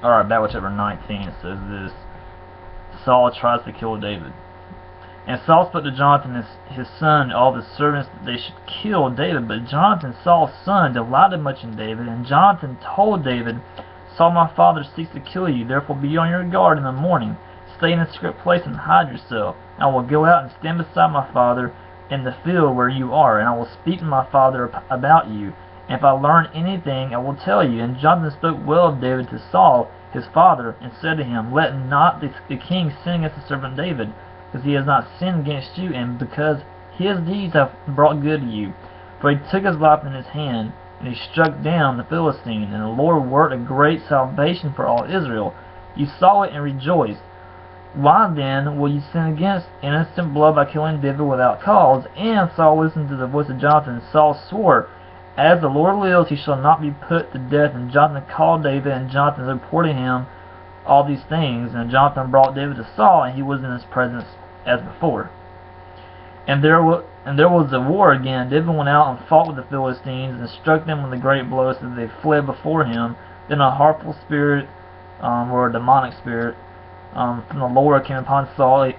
Alright, back with chapter 19. It says this: Saul tries to kill David. And Saul spoke to Jonathan his son and all his servants that they should kill David. But Jonathan, Saul's son, delighted much in David. And Jonathan told David, Saul my father seeks to kill you. Therefore be on your guard in the morning. Stay in a secret place and hide yourself. I will go out and stand beside my father in the field where you are, and I will speak to my father about you. And if I learn anything, I will tell you. And Jonathan spoke well of David to Saul his father, and said to him, Let not the king sin against the servant David, because he has not sinned against you, and because his deeds have brought good to you. For he took his life in his hand, and he struck down the Philistine, and the Lord worked a great salvation for all Israel. You saw it and rejoiced. Why then will you sin against innocent blood by killing David without cause? And Saul listened to the voice of Jonathan, and Saul swore, As the Lord lives, he shall not be put to death. And Jonathan called David, and Jonathan reported him all these things. And Jonathan brought David to Saul, and he was in his presence as before. And there was a war again. David went out and fought with the Philistines, and struck them with a great blow, so that they fled before him. Then a harmful spirit, or a demonic spirit, from the Lord came upon Saul as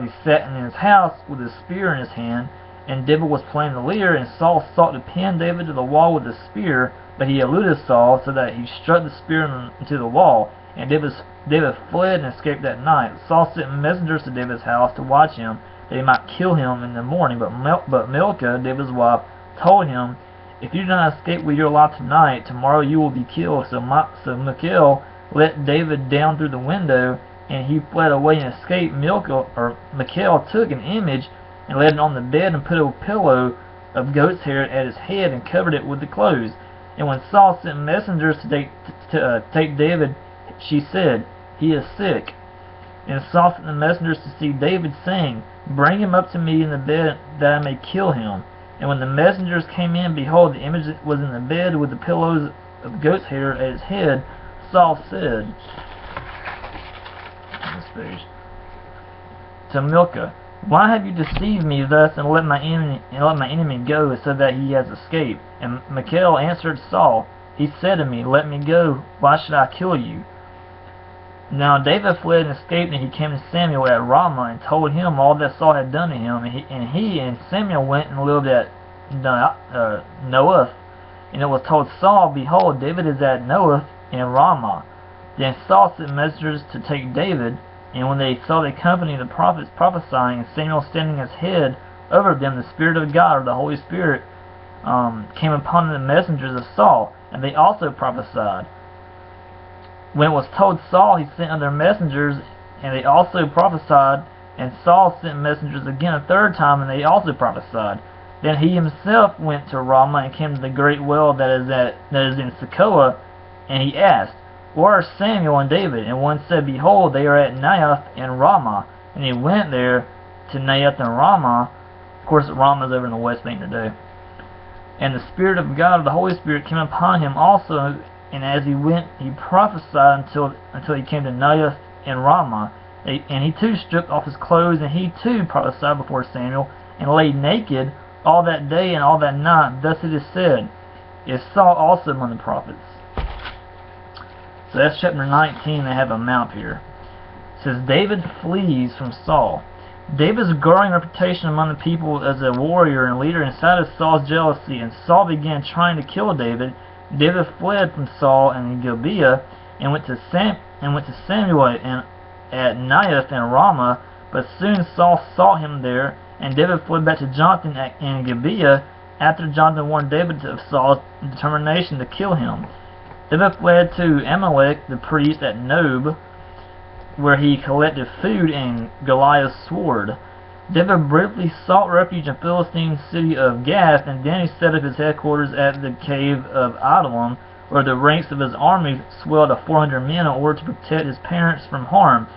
he sat in his house with his spear in his hand. And David was playing the lyre, and Saul sought to pin David to the wall with his spear, but he eluded Saul, so that he struck the spear into the wall. And David fled and escaped that night. Saul sent messengers to David's house to watch him, that he might kill him in the morning. But Milcah, David's wife, told him, If you do not escape with your life tonight, tomorrow you will be killed. So Michal let David down through the window, and he fled away and escaped. Michal took an image and laid it on the bed, and put a pillow of goat's hair at his head, and covered it with the clothes. And when Saul sent messengers to take David, she said, He is sick. And Saul sent the messengers to see David, saying, Bring him up to me in the bed, that I may kill him. And when the messengers came in, behold, the image was in the bed with the pillows of goat's hair at his head. Saul said to Milcah, Why have you deceived me thus, and let my enemy go, so that he has escaped? And Michal answered Saul, He said to me, Let me go, why should I kill you? Now David fled and escaped, and he came to Samuel at Ramah, and told him all that Saul had done to him. And he and Samuel went and lived at Noath. And it was told Saul, Behold, David is at Noath in Ramah. Then Saul sent messengers to take David, and when they saw the company of the prophets prophesying, and Samuel standing as head over them, the Spirit of God, or the Holy Spirit, came upon the messengers of Saul, and they also prophesied. When it was told Saul, he sent other messengers, and they also prophesied. And Saul sent messengers again a third time, and they also prophesied. Then he himself went to Ramah, and came to the great well that is in Tekoa, and he asked, Where are Samuel and David? And one said, Behold, they are at Naioth and Ramah. And he went there to Naioth and Ramah. Of course, Ramah is over in the West Bank today. And the Spirit of God, the Holy Spirit, came upon him also. And as he went, he prophesied until he came to Naioth and Ramah. And he too stripped off his clothes, and he too prophesied before Samuel, and lay naked all that day and all that night. Thus it is said, Is Saul also among the prophets? So that's chapter 19. They have a map here. It says, David flees from Saul. David's growing reputation among the people as a warrior and leader incited Saul's jealousy, and Saul began trying to kill David. David fled from Saul in Gibeah, and went to Samuel at Naioth and Ramah. But soon Saul sought him there, and David fled back to Jonathan in Gibeah, after Jonathan warned David of Saul's determination to kill him. David fled to Amalek the priest at Nob, where he collected food and Goliath's sword. David briefly sought refuge in the Philistine city of Gath, and then he set up his headquarters at the cave of Adullam, where the ranks of his army swelled to 400 men in order to protect his parents from harm.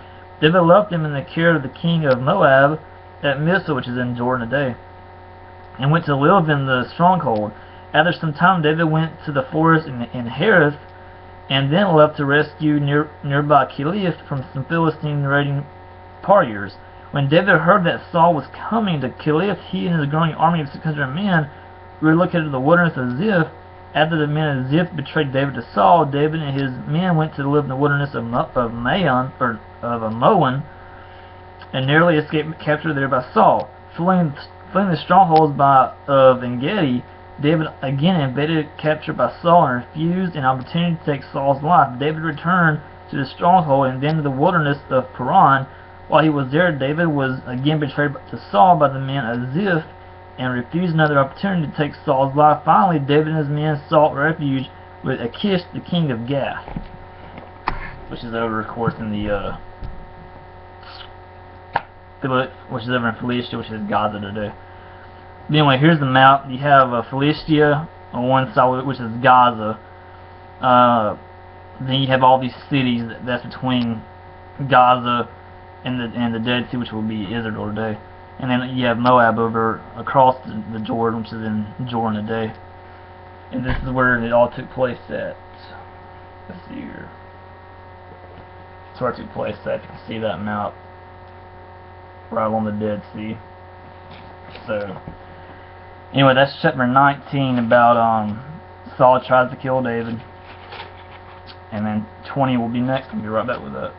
David left them in the care of the king of Moab at Mizpah, which is in Jordan today, and went to live in the stronghold. After some time, David went to the forest in Hereth, and then left to rescue nearby Keilah from some Philistine raiding partiers. When David heard that Saul was coming to Keilah, he and his growing army of 600 men relocated to the wilderness of Ziph, After the men of Ziph betrayed David to Saul, David and his men went to live in the wilderness of Maon, and narrowly escaped capture there by Saul. Fleeing the strongholds of En-Gedi, David again invaded, captured by Saul, and refused an opportunity to take Saul's life. David returned to the stronghold and then to the wilderness of Paran. While he was there, David was again betrayed to Saul by the men of Ziph and refused another opportunity to take Saul's life. Finally, David and his men sought refuge with Achish, the king of Gath, which is over, of course, in the which is over in Philistia, which is Gaza today. But anyway, here's the map. You have Philistia on one side, which is Gaza. Then you have all these cities that's between Gaza and the Dead Sea, which will be Israel today. And then you have Moab over across the Jordan, which is in Jordan today. And this is where it all took place at. Let's see here. That's where it took place at. You can see that map right along the Dead Sea. So, anyway, that's chapter 19 about Saul tries to kill David. And then 20 will be next. We'll be right back with that.